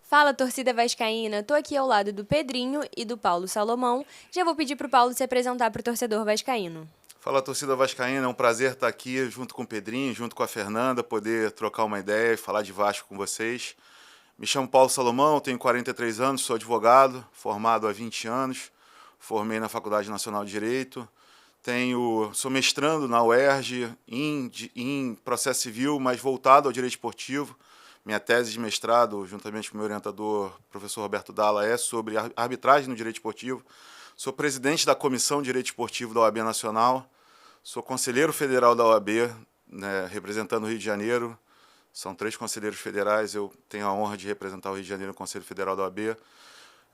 Fala, torcida vascaína, tô aqui ao lado do Pedrinho e do Paulo Salomão. Já vou pedir pro Paulo se apresentar pro torcedor vascaíno. Fala, torcida vascaína, é um prazer estar aqui junto com o Pedrinho, junto com a Fernanda, poder trocar uma ideia e falar de Vasco com vocês. Me chamo Paulo Salomão, tenho 43 anos, sou advogado, formado há 20 anos, formei na Faculdade Nacional de Direito, sou mestrando na UERJ em processo civil, mas voltado ao direito esportivo. Minha tese de mestrado, juntamente com o meu orientador, professor Roberto Dalla, é sobre arbitragem no direito esportivo. Sou presidente da Comissão de Direito Esportivo da OAB Nacional, sou conselheiro federal da OAB, né, representando o Rio de Janeiro. São 3 conselheiros federais, eu tenho a honra de representar o Rio de Janeiro no Conselho Federal da OAB.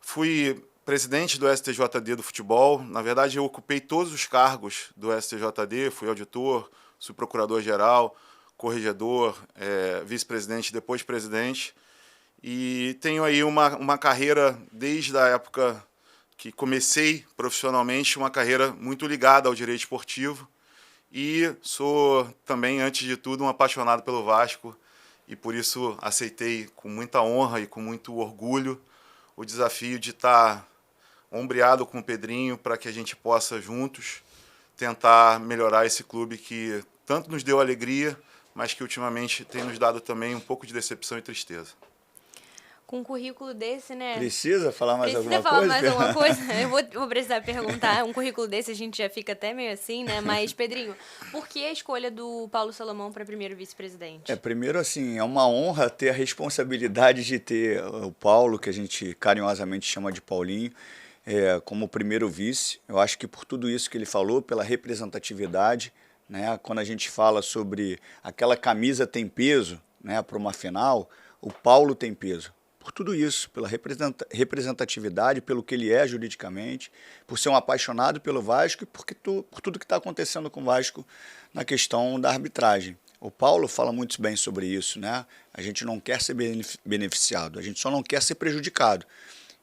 Fui presidente do STJD do futebol, na verdade eu ocupei todos os cargos do STJD, fui auditor, subprocurador-geral, corregedor, vice-presidente, depois presidente. E tenho aí uma carreira, desde a época que comecei profissionalmente, uma carreira muito ligada ao direito esportivo. E sou também, antes de tudo, um apaixonado pelo Vasco. E por isso aceitei com muita honra e com muito orgulho o desafio de estar ombreado com o Pedrinho para que a gente possa juntos tentar melhorar esse clube que tanto nos deu alegria, mas que ultimamente tem nos dado também um pouco de decepção e tristeza. Com um currículo desse, né? Precisa falar mais alguma coisa? Precisa falar mais alguma coisa? Eu vou precisar perguntar. Um currículo desse a gente já fica até meio assim, né? Mas, Pedrinho, por que a escolha do Paulo Salomão para primeiro vice-presidente? Primeiro, assim, é uma honra ter a responsabilidade de ter o Paulo, que a gente carinhosamente chama de Paulinho, como primeiro vice. Eu acho que por tudo isso que ele falou, pela representatividade, né? Quando a gente fala sobre aquela camisa tem peso, né, para uma final, o Paulo tem peso. Por tudo isso, pela representatividade, pelo que ele é juridicamente, por ser um apaixonado pelo Vasco e por tudo que está acontecendo com o Vasco na questão da arbitragem. O Paulo fala muito bem sobre isso, né? A gente não quer ser beneficiado, a gente só não quer ser prejudicado.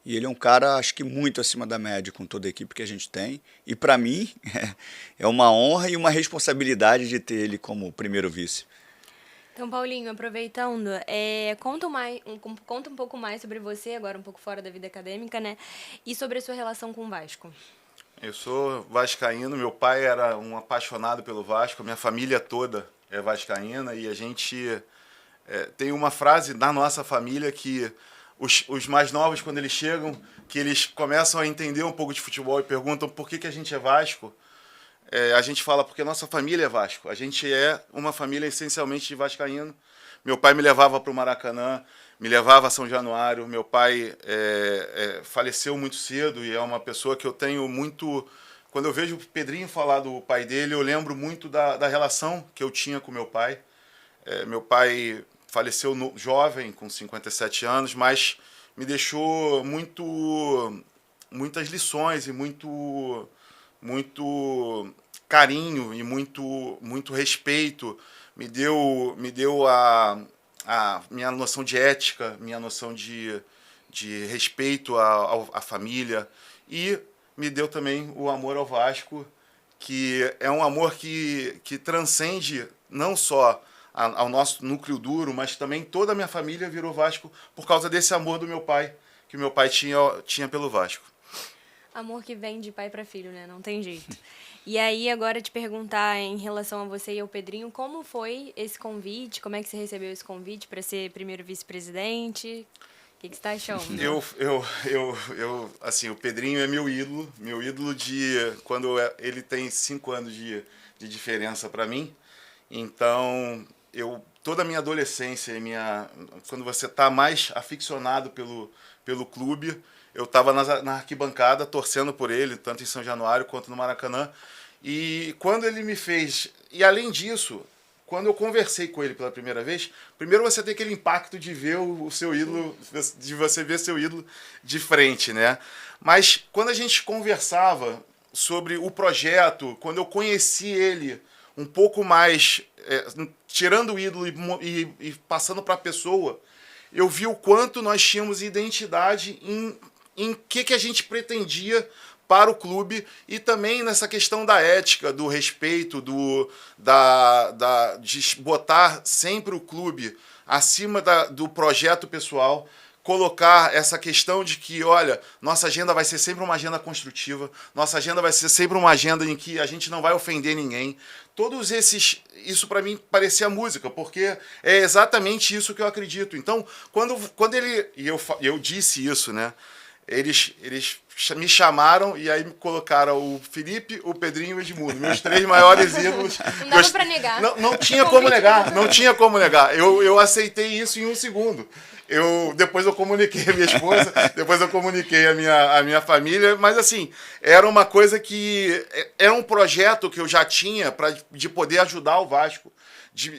E ele é um cara, acho que muito acima da média com toda a equipe que a gente tem. E para mim, é uma honra e uma responsabilidade de ter ele como primeiro vice. Então, Paulinho, aproveitando, conta um pouco mais sobre você, agora um pouco fora da vida acadêmica, né? E sobre a sua relação com o Vasco. Eu sou vascaíno, meu pai era um apaixonado pelo Vasco, minha família toda é vascaína e a gente tem uma frase na nossa família que os mais novos, quando eles chegam, que eles começam a entender um pouco de futebol e perguntam por que a gente é Vasco, a gente fala porque nossa família é Vasco. A gente é uma família essencialmente de vascaíno. Meu pai me levava para o Maracanã, me levava a São Januário. Meu pai faleceu muito cedo e é uma pessoa que eu tenho muito... Quando eu vejo o Pedrinho falar do pai dele, eu lembro muito da relação que eu tinha com meu pai. Meu pai faleceu jovem, com 57 anos, mas me deixou muitas lições e muito carinho e muito respeito. Me deu a minha noção de ética, minha noção de respeito à família e me deu também o amor ao Vasco, que é um amor que transcende não só ao nosso núcleo duro, mas também toda a minha família virou Vasco por causa desse amor do meu pai, que meu pai tinha pelo Vasco. Amor que vem de pai para filho, né? Não tem jeito. E aí, agora te perguntar em relação a você e ao Pedrinho, como foi esse convite? Como é que você recebeu esse convite para ser primeiro vice-presidente? O que você está achando? Assim, o Pedrinho é meu ídolo de quando ele tem 5 anos de diferença para mim. Então, toda a minha adolescência, quando você está mais aficionado pelo clube, eu estava na arquibancada torcendo por ele, tanto em São Januário quanto no Maracanã. E quando ele me fez... E além disso, quando eu conversei com ele pela primeira vez, primeiro você tem aquele impacto de ver o seu ídolo, de você ver seu ídolo de frente, né? Mas quando a gente conversava sobre o projeto, quando eu conheci ele um pouco mais, tirando o ídolo e passando para a pessoa, eu vi o quanto nós tínhamos identidade em que a gente pretendia para o clube e também nessa questão da ética, do respeito, de botar sempre o clube acima do projeto pessoal, colocar essa questão de que, olha, nossa agenda vai ser sempre uma agenda construtiva, nossa agenda vai ser sempre uma agenda em que a gente não vai ofender ninguém. Todos esses, isso para mim parecia música, porque é exatamente isso que eu acredito. Então, quando ele, e eu disse isso, né? Eles me chamaram e aí me colocaram o Felipe, o Pedrinho e o Edmundo, meus 3 maiores ídolos. Não dava pra negar. Não tinha como negar, não tinha como negar. Eu aceitei isso em 1 segundo. Depois eu comuniquei a minha esposa, depois eu comuniquei a minha família, mas assim, era uma coisa que... Era um projeto que eu já tinha de poder ajudar o Vasco.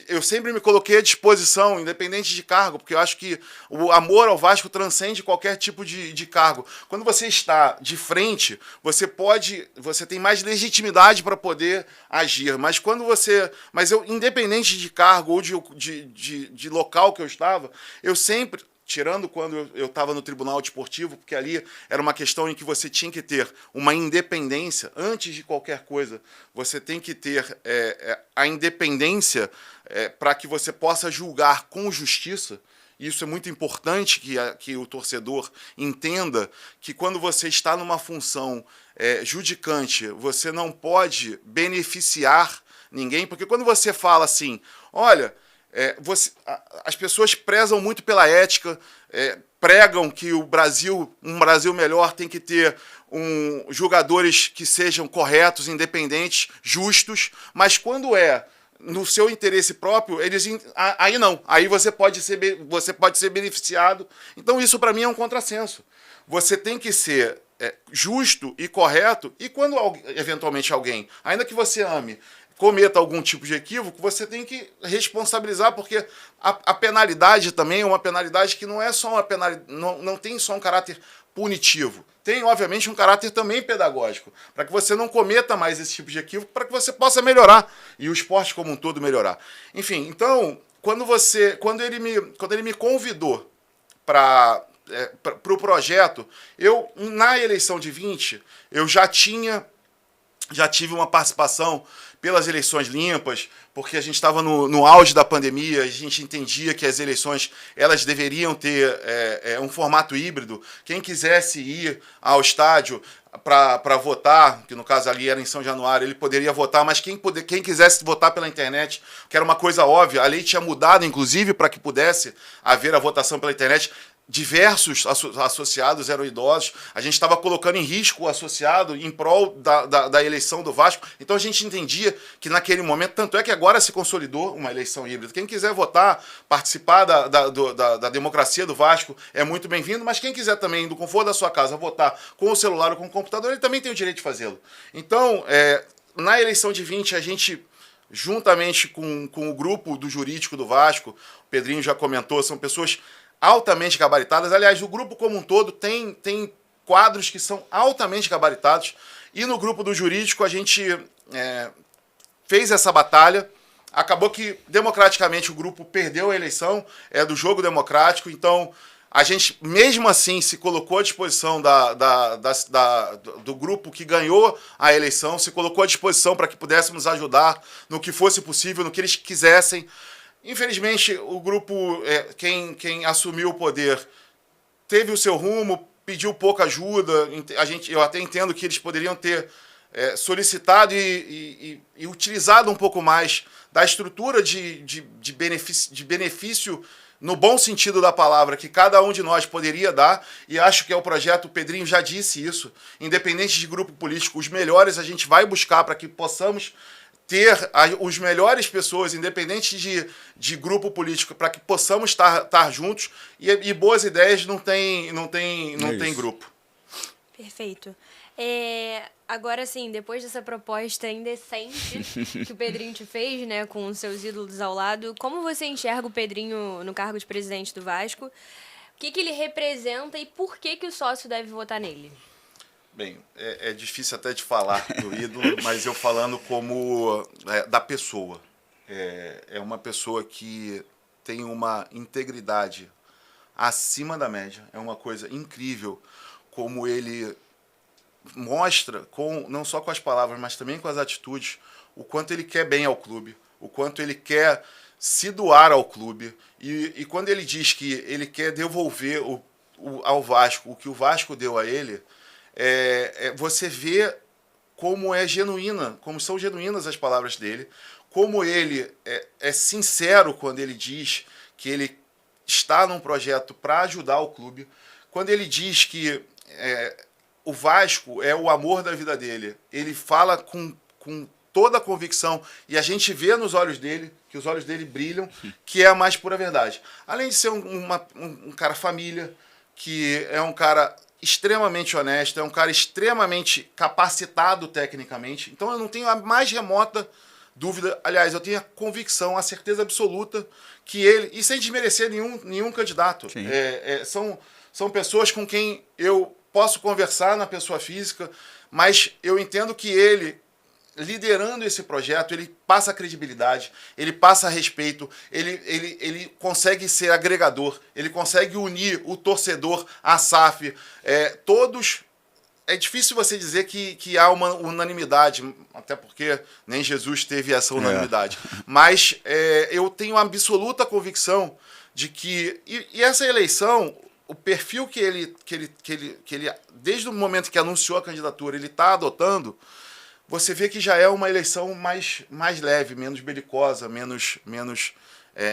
Eu sempre me coloquei à disposição, independente de cargo, porque eu acho que o amor ao Vasco transcende qualquer tipo de cargo. Quando você está de frente, você tem mais legitimidade para poder agir. Mas eu, independente de cargo ou de local que eu estava, eu sempre, tirando quando eu estava no Tribunal Desportivo, porque ali era uma questão em que você tinha que ter uma independência, antes de qualquer coisa, você tem que ter a independência para que você possa julgar com justiça. Isso é muito importante que o torcedor entenda que quando você está numa função judicante, você não pode beneficiar ninguém, porque quando você fala assim, olha... as pessoas prezam muito pela ética, pregam que um Brasil melhor tem que ter jogadores que sejam corretos, independentes, justos, mas quando no seu interesse próprio, aí não, aí você pode ser beneficiado. Então isso para mim é um contrassenso. Você tem que ser justo e correto, e quando eventualmente alguém, ainda que você ame, cometa algum tipo de equívoco, você tem que responsabilizar, porque a penalidade também é uma penalidade que não é só uma penalidade, não tem só um caráter punitivo. Tem, obviamente, um caráter também pedagógico, para que você não cometa mais esse tipo de equívoco, para que você possa melhorar, e o esporte como um todo melhorar. Enfim, então, quando ele me convidou para o projeto, na eleição de 20, eu já tive uma participação pelas eleições limpas, porque a gente estava no auge da pandemia, a gente entendia que as eleições elas deveriam ter um formato híbrido. Quem quisesse ir ao estádio para votar, que no caso ali era em São Januário, ele poderia votar, mas quem quisesse votar pela internet, que era uma coisa óbvia, a lei tinha mudado, inclusive, para que pudesse haver a votação pela internet. Diversos associados eram idosos, a gente estava colocando em risco o associado em prol da eleição do Vasco, então a gente entendia que naquele momento, tanto é que agora se consolidou uma eleição híbrida. Quem quiser votar, participar da democracia do Vasco é muito bem-vindo, mas quem quiser também, do conforto da sua casa, votar com o celular ou com o computador, ele também tem o direito de fazê-lo. Então, na eleição de 20, a gente, juntamente com o grupo do jurídico do Vasco, o Pedrinho já comentou, são pessoas altamente gabaritadas. Aliás, o grupo como um todo tem quadros que são altamente gabaritados. E no grupo do jurídico a gente fez essa batalha. Acabou que, democraticamente, o grupo perdeu a eleição, do jogo democrático. Então, a gente, mesmo assim, se colocou à disposição do grupo que ganhou a eleição, se colocou à disposição para que pudéssemos ajudar no que fosse possível, no que eles quisessem. Infelizmente, o grupo, quem assumiu o poder, teve o seu rumo, pediu pouca ajuda. Eu até entendo que eles poderiam ter solicitado e utilizado um pouco mais da estrutura de benefício, no bom sentido da palavra, que cada um de nós poderia dar, e acho que é o projeto, o Pedrinho já disse isso, independente de grupo político, os melhores a gente vai buscar para que possamos ter os melhores pessoas, independente de grupo político, para que possamos estar juntos, e boas ideias não tem grupo. Perfeito. Agora sim, depois dessa proposta indecente que o Pedrinho te fez, né, com os seus ídolos ao lado, como você enxerga o Pedrinho no cargo de presidente do Vasco? O que ele representa e por que o sócio deve votar nele? Bem, é difícil até de falar do ídolo, mas eu falando como da pessoa. É uma pessoa que tem uma integridade acima da média. É uma coisa incrível como ele mostra, não só com as palavras, mas também com as atitudes, o quanto ele quer bem ao clube, o quanto ele quer se doar ao clube. E quando ele diz que ele quer devolver ao Vasco o que o Vasco deu a ele, você vê como como são genuínas as palavras dele, como ele é sincero quando ele diz que ele está num projeto para ajudar o clube, quando ele diz que o Vasco é o amor da vida dele, ele fala com toda a convicção, e a gente vê nos olhos dele, que os olhos dele brilham, que é a mais pura verdade. Além de ser um cara família, que é um cara extremamente honesto, é um cara extremamente capacitado tecnicamente. Então eu não tenho a mais remota dúvida, aliás, eu tenho a convicção, a certeza absoluta que ele, e sem desmerecer nenhum candidato, são pessoas com quem eu posso conversar na pessoa física, mas eu entendo que ele, liderando esse projeto, ele passa credibilidade, ele passa respeito, ele consegue ser agregador, ele consegue unir o torcedor, a SAF, todos. É difícil você dizer que há uma unanimidade, até porque nem Jesus teve essa unanimidade. Mas eu tenho absoluta convicção de que... E essa eleição, o perfil que ele, desde o momento que anunciou a candidatura, ele está adotando, você vê que já é uma eleição mais leve, menos belicosa, menos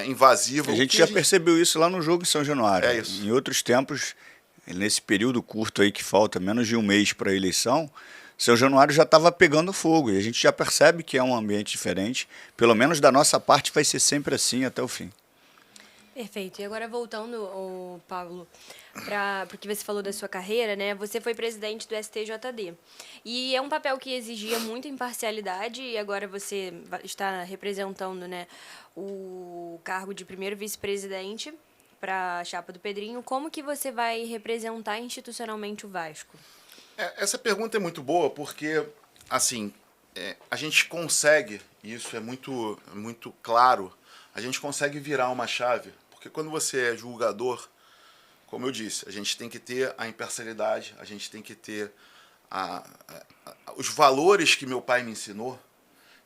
invasiva. A gente já percebeu isso lá no jogo em São Januário. É isso. Em outros tempos, nesse período curto aí que falta, menos de um mês para a eleição, São Januário já estava pegando fogo. E a gente já percebe que é um ambiente diferente. Pelo menos da nossa parte vai ser sempre assim até o fim. Perfeito. E agora voltando, Paulo, para o que você falou da sua carreira, né? Você foi presidente do STJD. E é um papel que exigia muita imparcialidade e agora você está representando, né, o cargo de primeiro vice-presidente para a chapa do Pedrinho. Como que você vai representar institucionalmente o Vasco? Essa pergunta é muito boa porque, assim, a gente consegue, e isso é muito claro, a gente consegue virar uma chave, porque quando você é julgador, como eu disse, a gente tem que ter a imparcialidade, a gente tem que ter os valores que meu pai me ensinou,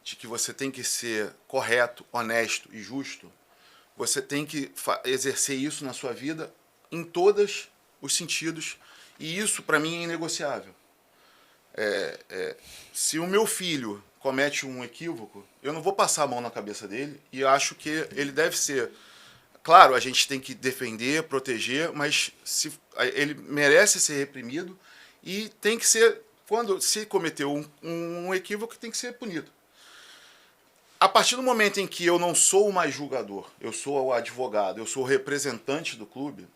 de que você tem que ser correto, honesto e justo. Você tem que exercer isso na sua vida em todos os sentidos, e isso para mim é inegociável. Se o meu filho comete um equívoco, eu não vou passar a mão na cabeça dele, e eu acho que ele deve ser... Claro, a gente tem que defender, proteger, mas ele merece ser reprimido e tem que ser, se cometeu um equívoco, tem que ser punido. A partir do momento em que eu não sou mais julgador, eu sou o advogado, eu sou o representante do clube,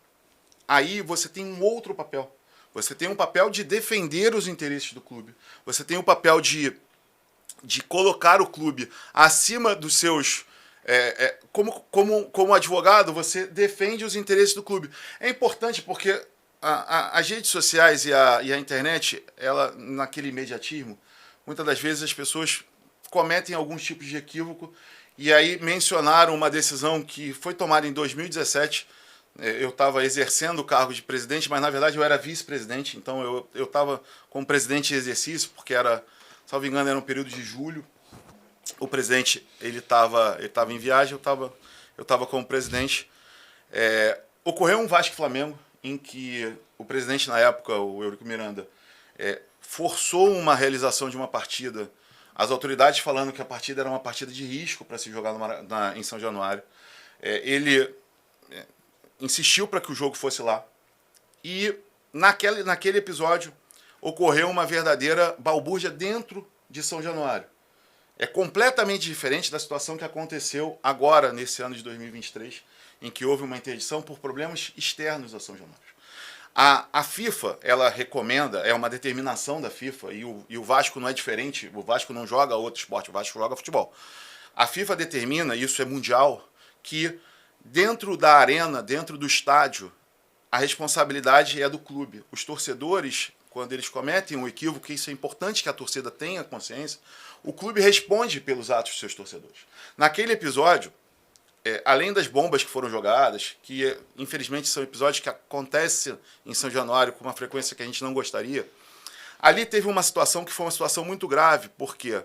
aí você tem um outro papel. Você tem um papel de defender os interesses do clube. Você tem um papel de colocar o clube acima dos seus... Como advogado, você defende os interesses do clube. É importante porque as redes sociais e a internet, naquele imediatismo, muitas das vezes as pessoas cometem alguns tipos de equívoco, e aí mencionaram uma decisão que foi tomada em 2017. Eu estava exercendo o cargo de presidente, mas na verdade eu era vice-presidente, então eu estava como presidente em exercício, porque salvo engano, era um período de julho. O presidente ele estava em viagem, eu estava como presidente. Ocorreu um Vasco e Flamengo, em que o presidente na época, o Eurico Miranda, forçou uma realização de uma partida, as autoridades falando que a partida era uma partida de risco para se jogar em São Januário. Ele insistiu para que o jogo fosse lá, e naquele episódio ocorreu uma verdadeira balbúrdia dentro de São Januário. É completamente diferente da situação que aconteceu agora, nesse ano de 2023, em que houve uma interdição por problemas externos a São Januário. A FIFA, ela recomenda, é uma determinação da FIFA, e o Vasco não é diferente, o Vasco não joga outro esporte, o Vasco joga futebol. A FIFA determina, isso é mundial, que dentro da arena, dentro do estádio, a responsabilidade é do clube. Os torcedores, quando eles cometem um equívoco, isso é importante que a torcida tenha consciência, o clube responde pelos atos dos seus torcedores. Naquele episódio, além das bombas que foram jogadas, que infelizmente são episódios que acontecem em São Januário com uma frequência que a gente não gostaria, Ali teve uma situação que foi uma situação muito grave, porque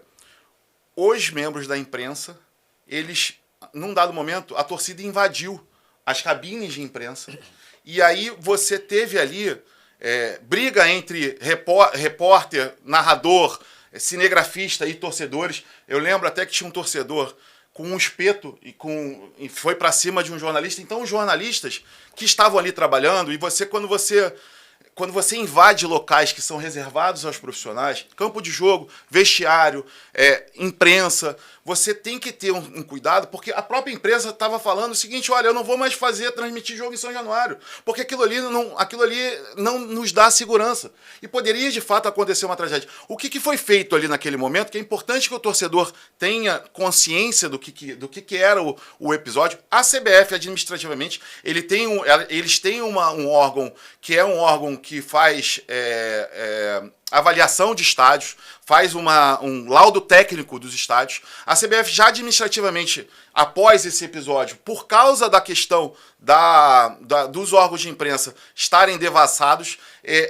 os membros da imprensa, eles, num dado momento, a torcida invadiu as cabines de imprensa, e aí você teve ali briga entre repórter, narrador, cinegrafista e torcedores. Eu lembro até que tinha um torcedor com um espeto e foi para cima de um jornalista. Então, os jornalistas que estavam ali trabalhando, e quando você invade locais que são reservados aos profissionais, campo de jogo, vestiário, imprensa, você tem que ter um cuidado, porque a própria empresa estava falando o seguinte: olha, eu não vou mais transmitir jogo em São Januário, porque aquilo ali não nos dá segurança. E poderia, de fato, acontecer uma tragédia. O que foi feito ali naquele momento, que é importante que o torcedor tenha consciência do que era o episódio. A CBF, administrativamente, eles têm um órgão que é um órgão que faz avaliação de estádios, faz um laudo técnico dos estádios. A CBF já administrativamente, após esse episódio, por causa da questão dos órgãos de imprensa estarem devassados,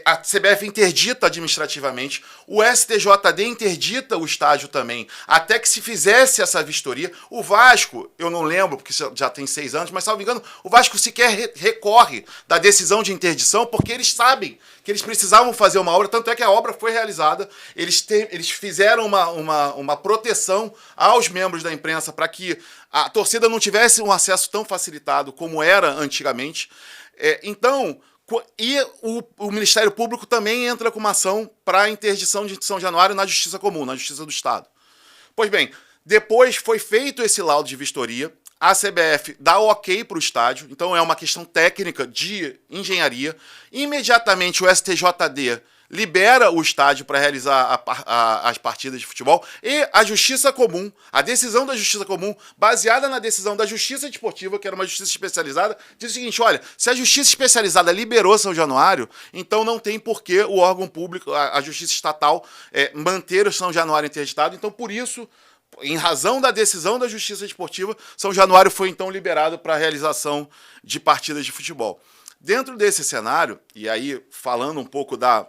a CBF interdita administrativamente, o STJD interdita o estádio também, até que se fizesse essa vistoria. O Vasco, eu não lembro, porque já tem 6 anos, mas, salvo engano, o Vasco sequer recorre da decisão de interdição, porque eles sabem que eles precisavam fazer uma obra, tanto é que a obra foi realizada. Eles fizeram uma proteção aos membros da imprensa para que a torcida não tivesse um acesso tão facilitado como era antigamente. E o Ministério Público também entra com uma ação para a interdição de São Januário na Justiça Comum, na Justiça do Estado. Pois bem, depois foi feito esse laudo de vistoria, a CBF dá o ok para o estádio, então é uma questão técnica de engenharia. Imediatamente o STJD libera o estádio para realizar as partidas de futebol, e a Justiça Comum, a decisão da Justiça Comum, baseada na decisão da Justiça Desportiva, que era uma justiça especializada, diz o seguinte: olha, se a Justiça Especializada liberou São Januário, então não tem por que o órgão público, a Justiça Estatal, manter o São Januário interditado. Então, por isso, em razão da decisão da Justiça Desportiva, São Januário foi então liberado para a realização de partidas de futebol. Dentro desse cenário, e aí falando um pouco da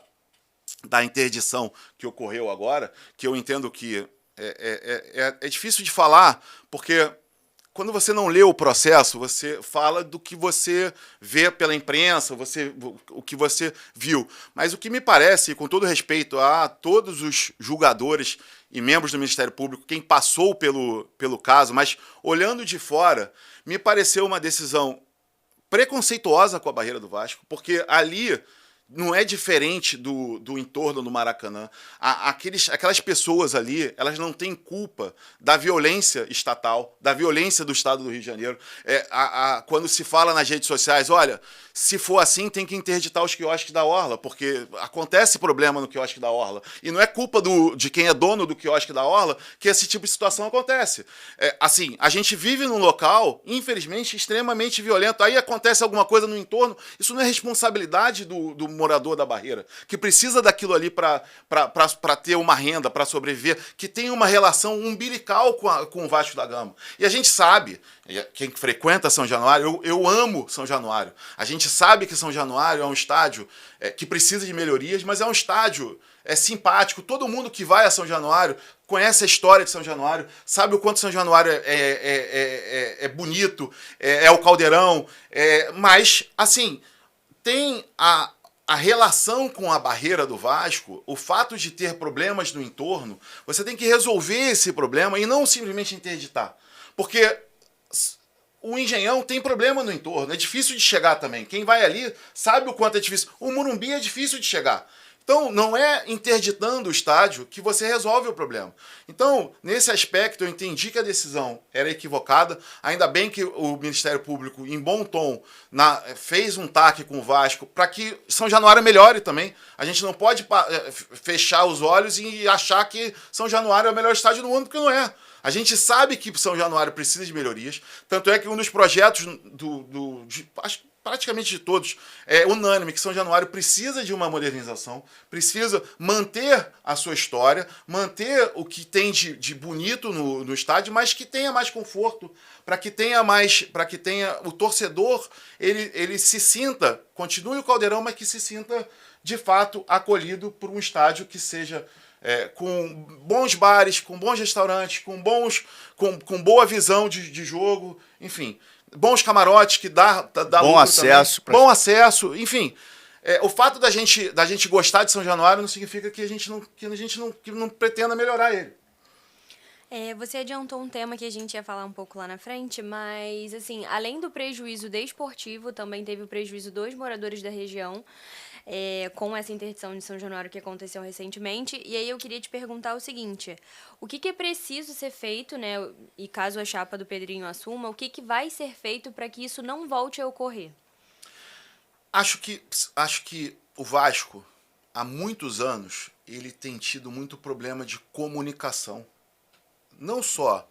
interdição que ocorreu agora, que eu entendo que é difícil de falar, porque quando você não lê o processo, você fala do que você vê pela imprensa, o que você viu. Mas o que me parece, com todo respeito a todos os julgadores e membros do Ministério Público, quem passou pelo caso, mas olhando de fora, me pareceu uma decisão preconceituosa com a barreira do Vasco, porque ali não é diferente do entorno do Maracanã. Aquelas pessoas ali, elas não têm culpa da violência estatal, da violência do Estado do Rio de Janeiro. Quando se fala nas redes sociais, olha, se for assim, tem que interditar os quiosques da Orla, porque acontece problema no quiosque da Orla. E não é culpa de quem é dono do quiosque da Orla que esse tipo de situação acontece. Assim, a gente vive num local, infelizmente, extremamente violento. Aí acontece alguma coisa no entorno, isso não é responsabilidade do morador da barreira, que precisa daquilo ali para ter uma renda, para sobreviver, que tem uma relação umbilical com o Vasco da Gama. E a gente sabe, quem frequenta São Januário, eu amo São Januário. A gente sabe que São Januário é um estádio que precisa de melhorias, mas é um estádio simpático. Todo mundo que vai a São Januário conhece a história de São Januário, sabe o quanto São Januário é bonito, é o caldeirão, mas, assim, tem a relação com a barreira do Vasco, o fato de ter problemas no entorno, você tem que resolver esse problema e não simplesmente interditar. Porque o Engenhão tem problema no entorno, é difícil de chegar também. Quem vai ali sabe o quanto é difícil. O Morumbi é difícil de chegar. Então, não é interditando o estádio que você resolve o problema. Então, nesse aspecto, eu entendi que a decisão era equivocada. Ainda bem que o Ministério Público, em bom tom, fez um TAC com o Vasco para que São Januário melhore também. A gente não pode fechar os olhos e achar que São Januário é o melhor estádio do mundo, porque não é. A gente sabe que São Januário precisa de melhorias. Tanto é que um dos projetos praticamente de todos, é unânime que São Januário precisa de uma modernização, precisa manter a sua história, manter o que tem de bonito no estádio, mas que tenha mais conforto, para que tenha o torcedor, ele se sinta, continue o Caldeirão, mas que se sinta de fato acolhido por um estádio que seja com bons bares, com bons restaurantes, com boa visão de jogo, enfim, bons camarotes que dá bom acesso. Bom acesso, enfim. O fato da gente gostar de São Januário não significa que a gente não pretenda melhorar ele. Você adiantou um tema que a gente ia falar um pouco lá na frente, mas, assim, além do prejuízo desportivo, também teve o prejuízo dos moradores da região, com essa interdição de São Januário que aconteceu recentemente. E aí eu queria te perguntar o seguinte, o que é preciso ser feito, né, e caso a chapa do Pedrinho assuma, o que vai ser feito para que isso não volte a ocorrer? Acho que o Vasco, há muitos anos, ele tem tido muito problema de comunicação. Não só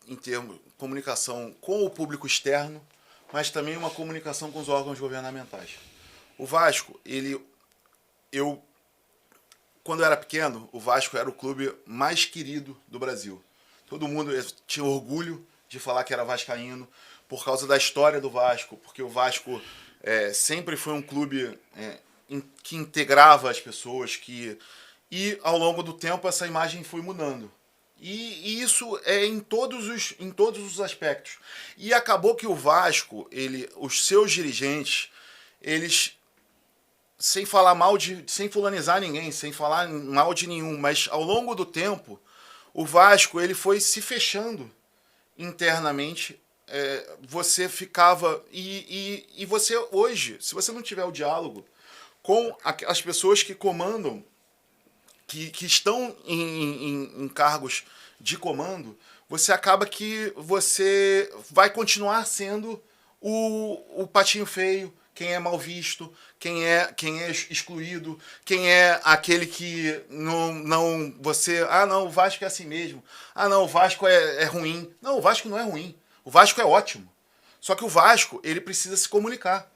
em termos de comunicação com o público externo, mas também uma comunicação com os órgãos governamentais. O Vasco, quando eu era pequeno, o Vasco era o clube mais querido do Brasil. Todo mundo tinha orgulho de falar que era vascaíno, por causa da história do Vasco, porque o Vasco sempre foi um clube que integrava as pessoas, e ao longo do tempo essa imagem foi mudando. E isso é em todos os aspectos. E acabou que o Vasco, os seus dirigentes, eles, sem falar sem fulanizar ninguém, sem falar mal de nenhum, mas ao longo do tempo, o Vasco ele foi se fechando internamente. Você ficava... E você hoje, se você não tiver o diálogo com as pessoas que comandam, que estão em cargos de comando, você acaba que você vai continuar sendo o patinho feio, quem é mal visto, quem é excluído, quem é aquele que não você... Ah, não, o Vasco é assim mesmo. Ah, não, o Vasco é ruim. Não, o Vasco não é ruim. O Vasco é ótimo. Só que o Vasco, ele precisa se comunicar.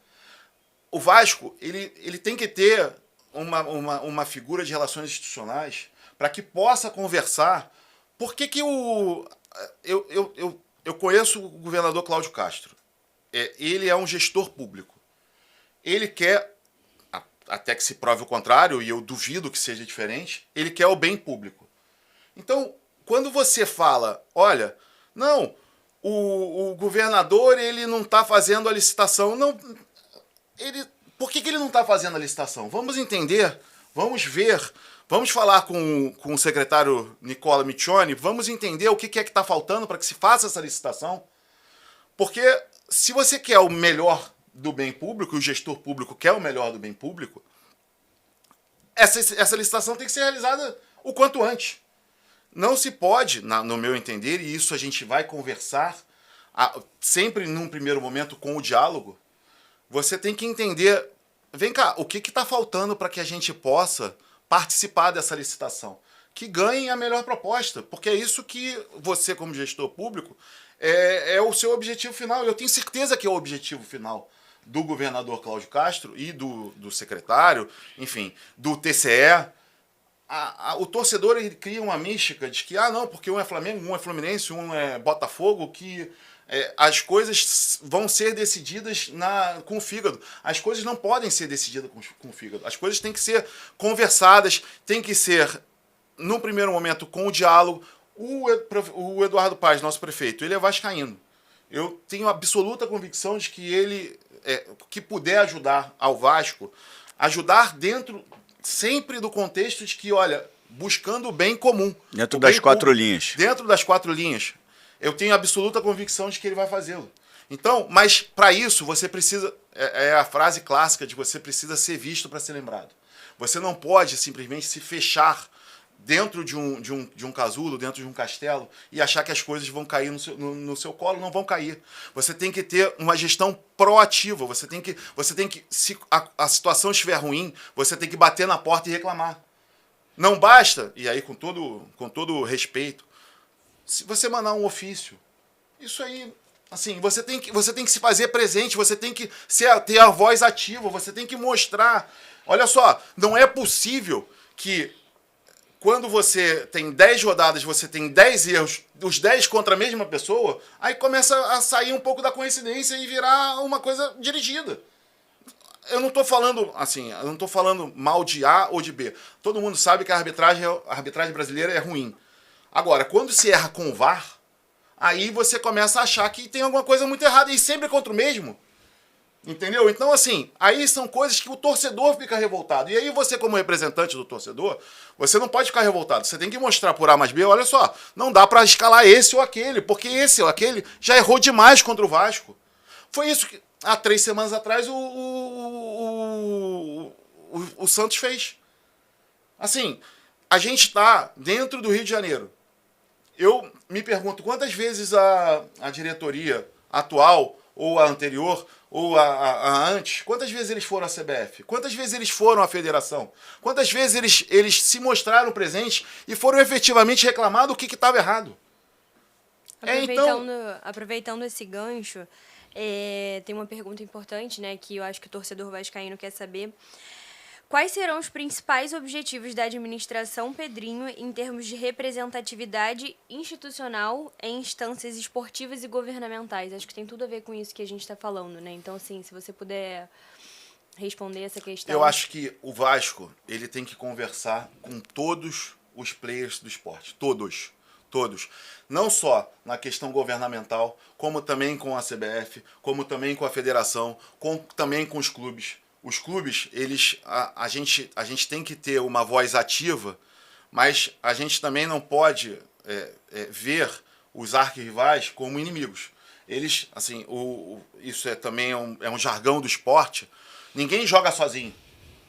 O Vasco, ele tem que ter uma figura de relações institucionais para que possa conversar. Por que eu conheço o governador Cláudio Castro? Ele é um gestor público. Ele quer, até que se prove o contrário, e eu duvido que seja diferente, ele quer o bem público. Então, quando você fala, olha, não, o governador ele não está fazendo a licitação, não, por que ele não está fazendo a licitação? Vamos entender, vamos ver, vamos falar com o secretário Nicola Miccioni, vamos entender o que é que está faltando para que se faça essa licitação. Porque se você quer o melhor do bem público, e o gestor público quer o melhor do bem público, essa licitação tem que ser realizada o quanto antes. Não se pode, no meu entender, e isso a gente vai conversar sempre num primeiro momento com o diálogo, você tem que entender, vem cá, o que está faltando para que a gente possa participar dessa licitação? Que ganhem a melhor proposta, porque é isso que você, como gestor público, é o seu objetivo final. Eu tenho certeza que é o objetivo final do governador Cláudio Castro e do secretário, enfim, do TCE. O torcedor ele cria uma mística de que, não, porque um é Flamengo, um é Fluminense, um é Botafogo, que as coisas vão ser decididas com o fígado. As coisas não podem ser decididas com o fígado. As coisas têm que ser conversadas, tem que ser, no primeiro momento, com o diálogo. O Eduardo Paz, nosso prefeito, ele é vascaíno. Eu tenho absoluta convicção de que ele, que puder ajudar ao Vasco, ajudar dentro sempre do contexto de que, olha, buscando o bem comum. Dentro das quatro linhas. Dentro das 4 linhas. Eu tenho absoluta convicção de que ele vai fazê-lo. Então, mas para isso você precisa, é a frase clássica de você precisa ser visto para ser lembrado. Você não pode simplesmente se fechar dentro de um casulo, dentro de um castelo, e achar que as coisas vão cair no seu colo. Não vão cair. Você tem que ter uma gestão proativa. Você tem que se a situação estiver ruim, você tem que bater na porta e reclamar. Não basta, e aí com todo respeito, se você mandar um ofício, isso aí Assim, você tem que se fazer presente, você tem que ter a voz ativa, você tem que mostrar. Olha só, não é possível que quando você tem 10 rodadas, você tem 10 erros, os 10 contra a mesma pessoa, aí começa a sair um pouco da coincidência e virar uma coisa dirigida. Eu não estou falando assim, eu não estou falando mal de A ou de B. Todo mundo sabe que a arbitragem brasileira é ruim. Agora, quando se erra com o VAR, aí você começa a achar que tem alguma coisa muito errada, e sempre contra o mesmo. Entendeu? Então, assim, aí são coisas que o torcedor fica revoltado. E aí você, como representante do torcedor, você não pode ficar revoltado. Você tem que mostrar por A mais B, olha só, não dá pra escalar esse ou aquele, porque esse ou aquele já errou demais contra o Vasco. Foi isso que, há 3 semanas atrás, o Santos fez. Assim, a gente tá dentro do Rio de Janeiro. Eu me pergunto quantas vezes a diretoria atual, ou a anterior, ou a antes, quantas vezes eles foram à CBF? Quantas vezes eles foram à federação? Quantas vezes eles se mostraram presentes e foram efetivamente reclamar do que estava errado? Aproveitando esse gancho, tem uma pergunta importante, né, que eu acho que o torcedor vascaíno quer saber. Quais serão os principais objetivos da administração Pedrinho em termos de representatividade institucional em instâncias esportivas e governamentais? Acho que tem tudo a ver com isso que a gente está falando, né? Então, assim, se você puder responder essa questão. Eu acho que o Vasco, ele tem que conversar com todos os players do esporte. Todos. Não só na questão governamental, como também com a CBF, como também com a federação, também com os clubes. Os clubes, a gente tem que ter uma voz ativa, mas a gente também não pode ver os arquirrivais como inimigos. Eles, assim, isso também é um jargão do esporte. Ninguém joga sozinho.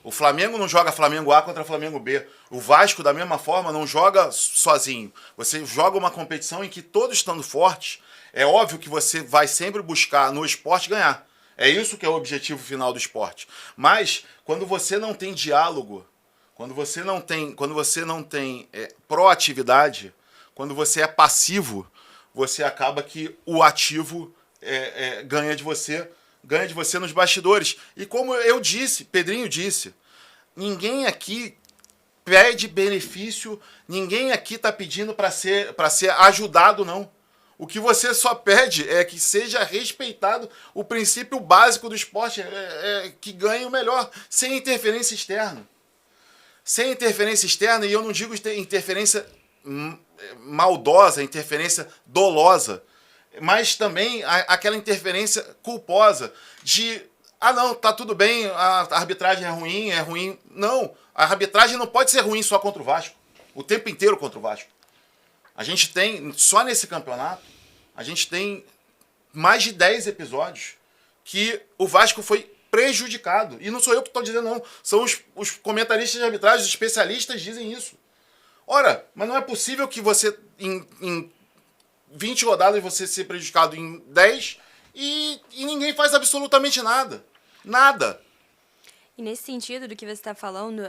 O Flamengo não joga Flamengo A contra Flamengo B. O Vasco, da mesma forma, não joga sozinho. Você joga uma competição em que todos estando fortes, é óbvio que você vai sempre buscar no esporte ganhar. É isso que é o objetivo final do esporte. Mas quando você não tem diálogo, quando você não tem proatividade, quando você é passivo, você acaba que o ativo ganha de você nos bastidores. E como eu disse, Pedrinho disse, ninguém aqui pede benefício, ninguém aqui está pedindo para ser ajudado, não. O que você só pede é que seja respeitado o princípio básico do esporte, que ganhe o melhor, sem interferência externa. Sem interferência externa, e eu não digo interferência maldosa, interferência dolosa, mas também aquela interferência culposa de, não, tá tudo bem, a arbitragem é ruim. Não, a arbitragem não pode ser ruim só contra o Vasco, o tempo inteiro contra o Vasco. A gente tem, só nesse campeonato, a gente tem mais de 10 episódios que o Vasco foi prejudicado. E não sou eu que estou dizendo, não. São os comentaristas de arbitragem, os especialistas dizem isso. Ora, mas não é possível que você, em 20 rodadas, você ser prejudicado em 10 e ninguém faz absolutamente nada. Nada. E nesse sentido do que você está falando,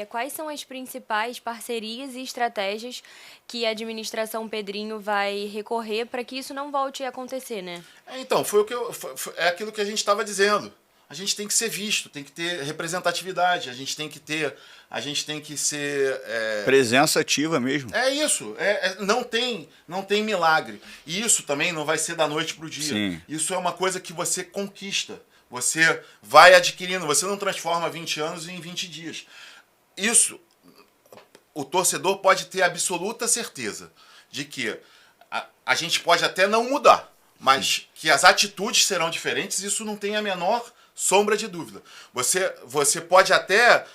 quais são as principais parcerias e estratégias que a administração Pedrinho vai recorrer para que isso não volte a acontecer, né? Então, é aquilo que a gente estava dizendo. A gente tem que ser visto, tem que ter representatividade, a gente tem que ser... Presença ativa mesmo. É isso, não tem milagre. E isso também não vai ser da noite para o dia. Sim. Isso é uma coisa que você conquista. Você vai adquirindo, você não transforma 20 anos em 20 dias. Isso, o torcedor pode ter absoluta certeza de que a gente pode até não mudar, mas que as atitudes serão diferentes, isso não tem a menor sombra de dúvida. Você pode até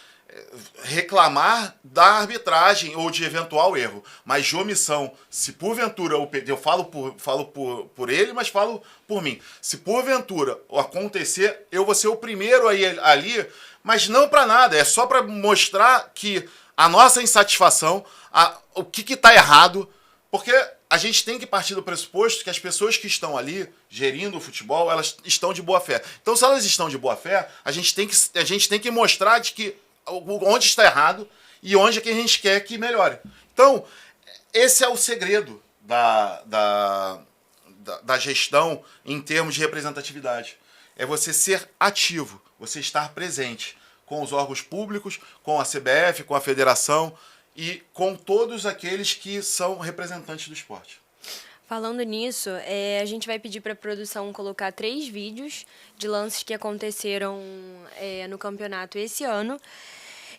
reclamar da arbitragem ou de eventual erro, mas de omissão, se porventura, eu falo por ele, mas falo por mim, se porventura acontecer, eu vou ser o primeiro ali, mas não para nada, é só para mostrar que a nossa insatisfação, o que está errado, porque a gente tem que partir do pressuposto que as pessoas que estão ali gerindo o futebol, elas estão de boa fé. Então, se elas estão de boa fé, a gente tem que mostrar de que onde está errado e onde é que a gente quer que melhore. Então, esse é o segredo da gestão em termos de representatividade. É você ser ativo, você estar presente com os órgãos públicos, com a CBF, com a federação e com todos aqueles que são representantes do esporte. Falando nisso, a gente vai pedir para a produção colocar 3 vídeos de lances que aconteceram no campeonato esse ano.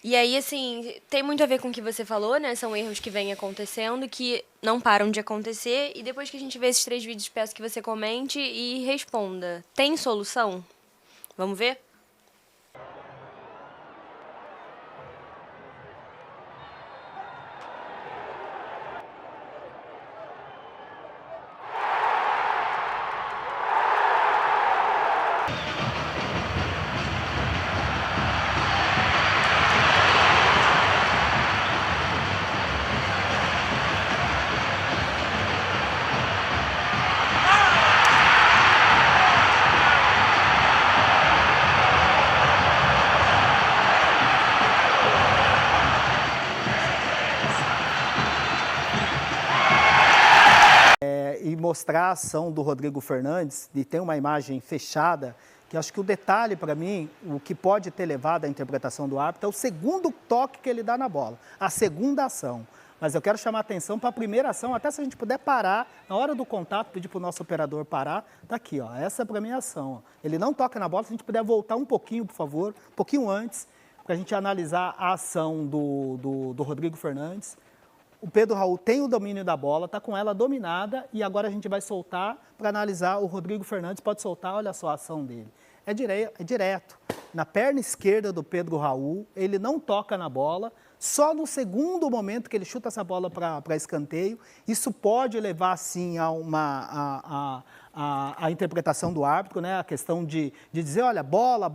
E aí, assim, tem muito a ver com o que você falou, né? São erros que vêm acontecendo, que não param de acontecer. E depois que a gente vê esses 3 vídeos, peço que você comente e responda. Tem solução? Vamos ver? E mostrar a ação do Rodrigo Fernandes, de ter uma imagem fechada, que acho que o detalhe para mim, o que pode ter levado à interpretação do árbitro, é o segundo toque que ele dá na bola, a segunda ação. Mas eu quero chamar a atenção para a primeira ação, até se a gente puder parar, na hora do contato, pedir para o nosso operador parar, tá aqui, ó, essa é para mim a ação. Ó. Ele não toca na bola, se a gente puder voltar um pouquinho, por favor, um pouquinho antes, para a gente analisar a ação do Rodrigo Fernandes. O Pedro Raul tem o domínio da bola, está com ela dominada e agora a gente vai soltar para analisar o Rodrigo Fernandes, pode soltar, olha só a ação dele. É direto. Na perna esquerda do Pedro Raul, ele não toca na bola, só no segundo momento que ele chuta essa bola para escanteio, isso pode levar sim a interpretação do árbitro, né? A questão de dizer, olha, bola,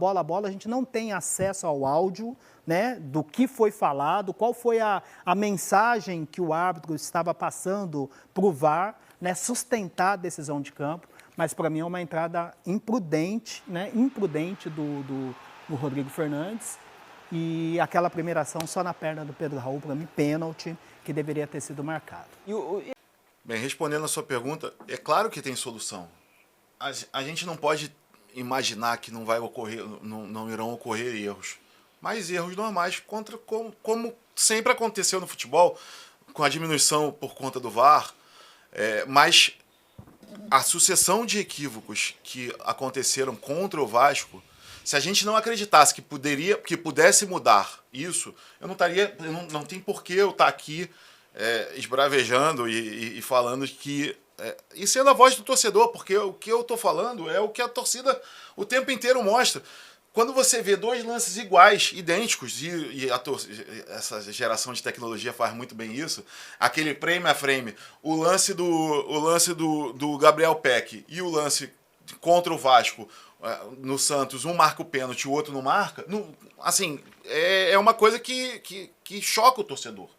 a gente não tem acesso ao áudio, né, do que foi falado, qual foi a mensagem que o árbitro estava passando para o VAR, né, sustentar a decisão de campo, mas para mim é uma entrada imprudente, né, do Rodrigo Fernandes, e aquela primeira ação só na perna do Pedro Raul, para mim, pênalti, que deveria ter sido marcado. Bem, respondendo a sua pergunta, é claro que tem solução. A gente não pode imaginar que não vai ocorrer, não irão ocorrer erros. Mas erros normais, como sempre aconteceu no futebol, com a diminuição por conta do VAR, mas a sucessão de equívocos que aconteceram contra o Vasco, se a gente não acreditasse que pudesse mudar isso, não tem por que eu estar aqui esbravejando e falando que... e sendo a voz do torcedor, porque o que eu estou falando é o que a torcida o tempo inteiro mostra. Quando você vê 2 lances iguais, idênticos, essa geração de tecnologia faz muito bem isso, aquele frame a frame, o lance do Gabriel Peck e o lance contra o Vasco no Santos, um marca o pênalti, o outro não marca, assim, é uma coisa que choca o torcedor.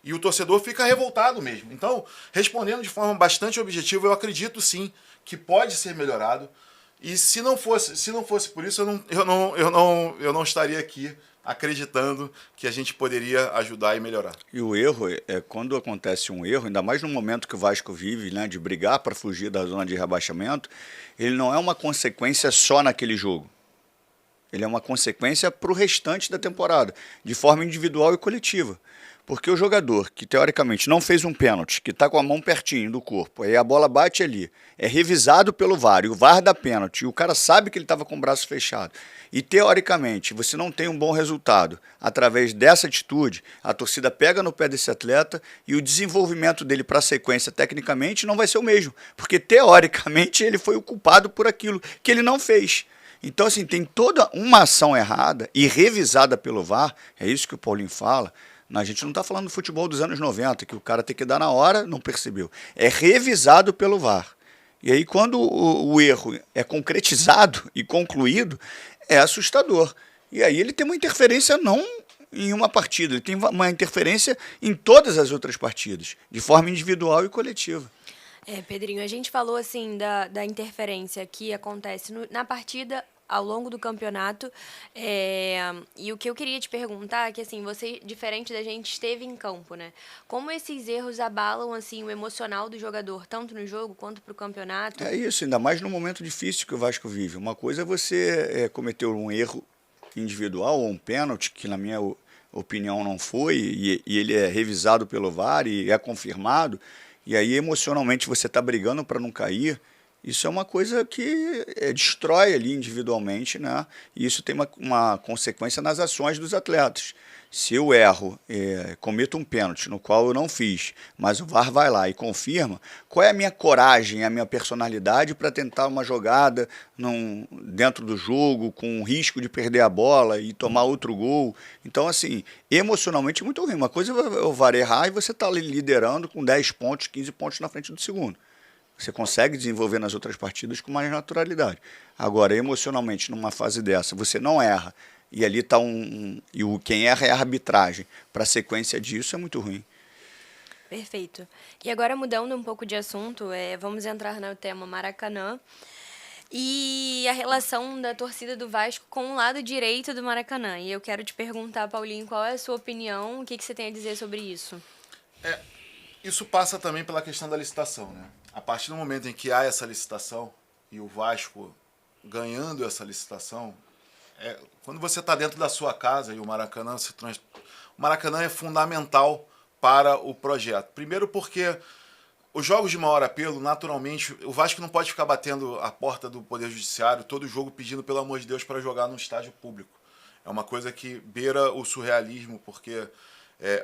E o torcedor fica revoltado mesmo. Então, respondendo de forma bastante objetiva, eu acredito sim que pode ser melhorado. E se não fosse por isso, eu não estaria aqui acreditando que a gente poderia ajudar e melhorar. E o erro, quando acontece um erro, ainda mais no momento que o Vasco vive, né, de brigar para fugir da zona de rebaixamento, ele não é uma consequência só naquele jogo. Ele é uma consequência para o restante da temporada, de forma individual e coletiva. Porque o jogador que, teoricamente, não fez um pênalti, que está com a mão pertinho do corpo, aí a bola bate ali, é revisado pelo VAR, e o VAR dá pênalti, e o cara sabe que ele estava com o braço fechado, e, teoricamente, você não tem um bom resultado através dessa atitude, a torcida pega no pé desse atleta e o desenvolvimento dele para a sequência, tecnicamente, não vai ser o mesmo, porque, teoricamente, ele foi o culpado por aquilo que ele não fez. Então, assim, tem toda uma ação errada e revisada pelo VAR, é isso que o Paulinho fala. A gente não está falando do futebol dos anos 90, que o cara tem que dar na hora, não percebeu. É revisado pelo VAR. E aí, quando o erro é concretizado e concluído, é assustador. E aí ele tem uma interferência não em uma partida, ele tem uma interferência em todas as outras partidas, de forma individual e coletiva. Pedrinho, a gente falou assim da interferência que acontece na partida ao longo do campeonato. E o que eu queria te perguntar é que, assim, você, diferente da gente, esteve em campo, né? Como esses erros abalam, assim, o emocional do jogador, tanto no jogo quanto pro campeonato? É isso, ainda mais no momento difícil que o Vasco vive. Uma coisa é você cometer um erro individual ou um pênalti, que na minha opinião não foi, e ele é revisado pelo VAR e é confirmado, e aí emocionalmente você está brigando para não cair. Isso é uma coisa que destrói ali individualmente, né? E isso tem uma consequência nas ações dos atletas. Se eu erro, cometo um pênalti no qual eu não fiz, mas o VAR vai lá e confirma, qual é a minha coragem, a minha personalidade para tentar uma jogada dentro do jogo, com o risco de perder a bola e tomar outro gol? Então, assim, emocionalmente é muito ruim. Uma coisa é o VAR errar e você está ali liderando com 10 pontos, 15 pontos na frente do segundo. Você consegue desenvolver nas outras partidas com mais naturalidade. Agora, emocionalmente, numa fase dessa, você não erra, e ali está quem erra é a arbitragem. Para a sequência disso é muito ruim. Perfeito. E agora, mudando um pouco de assunto, vamos entrar no tema Maracanã e a relação da torcida do Vasco com o lado direito do Maracanã. E eu quero te perguntar, Paulinho, qual é a sua opinião, o que você tem a dizer sobre isso? Isso passa também pela questão da licitação, né? A partir do momento em que há essa licitação e o Vasco ganhando essa licitação, quando você está dentro da sua casa e o Maracanã o Maracanã é fundamental para o projeto. Primeiro porque os jogos de maior apelo, naturalmente, o Vasco não pode ficar batendo a porta do Poder Judiciário todo jogo pedindo, pelo amor de Deus, para jogar num estádio público. É uma coisa que beira o surrealismo, porque...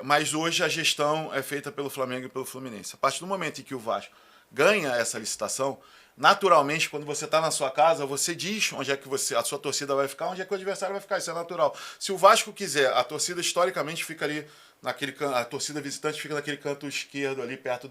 mas hoje a gestão é feita pelo Flamengo e pelo Fluminense. A partir do momento em que o Vasco ganha essa licitação, naturalmente, quando você está na sua casa, você diz onde é que a sua torcida vai ficar, onde é que o adversário vai ficar. Isso é natural. Se o Vasco quiser, a torcida historicamente fica ali a torcida visitante fica naquele canto esquerdo ali, perto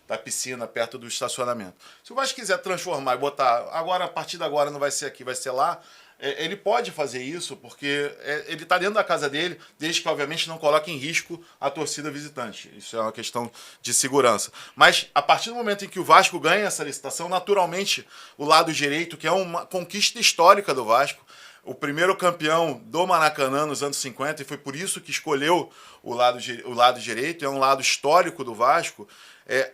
da piscina, perto do estacionamento. Se o Vasco quiser transformar e botar, agora, a partir de agora não vai ser aqui, vai ser lá, ele pode fazer isso porque ele está dentro da casa dele, desde que, obviamente, não coloque em risco a torcida visitante. Isso é uma questão de segurança. Mas, a partir do momento em que o Vasco ganha essa licitação, naturalmente, o lado direito, que é uma conquista histórica do Vasco, o primeiro campeão do Maracanã nos anos 50, e foi por isso que escolheu o lado direito, é um lado histórico do Vasco,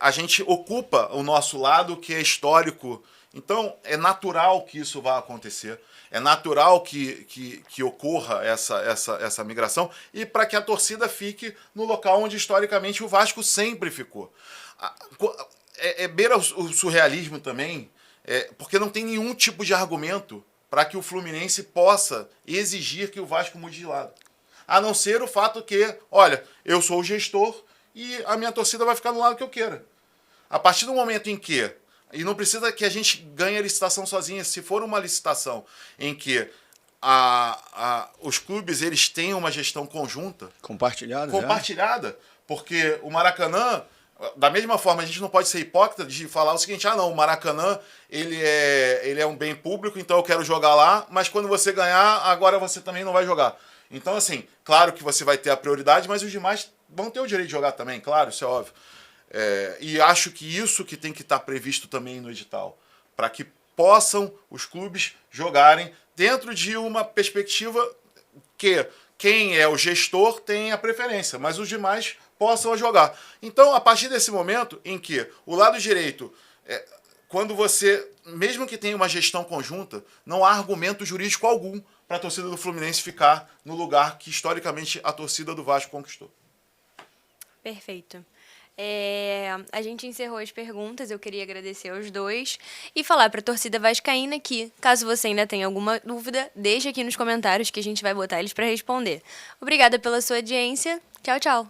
a gente ocupa o nosso lado, que é histórico. Então, é natural que isso vá acontecer. É natural que ocorra essa migração e para que a torcida fique no local onde, historicamente, o Vasco sempre ficou. Beira o surrealismo também, porque não tem nenhum tipo de argumento para que o Fluminense possa exigir que o Vasco mude de lado. A não ser o fato que, olha, eu sou o gestor e a minha torcida vai ficar no lado que eu queira. A partir do momento em que... E não precisa que a gente ganhe a licitação sozinha. Se for uma licitação em que os clubes eles têm uma gestão conjunta... Compartilhada. Porque o Maracanã, da mesma forma, a gente não pode ser hipócrita de falar o seguinte, não, o Maracanã ele é um bem público, então eu quero jogar lá, mas quando você ganhar, agora você também não vai jogar. Então, assim, claro que você vai ter a prioridade, mas os demais vão ter o direito de jogar também, claro, isso é óbvio. E acho que isso que tem que estar previsto também no edital, para que possam os clubes jogarem dentro de uma perspectiva que quem é o gestor tem a preferência, mas os demais possam jogar. Então, a partir desse momento em que o lado direito, quando você, mesmo que tenha uma gestão conjunta, não há argumento jurídico algum para a torcida do Fluminense ficar no lugar que historicamente a torcida do Vasco conquistou. Perfeito. A gente encerrou as perguntas, eu queria agradecer aos dois e falar para a torcida vascaína que, caso você ainda tenha alguma dúvida, deixe aqui nos comentários que a gente vai botar eles para responder. Obrigada pela sua audiência. Tchau, tchau.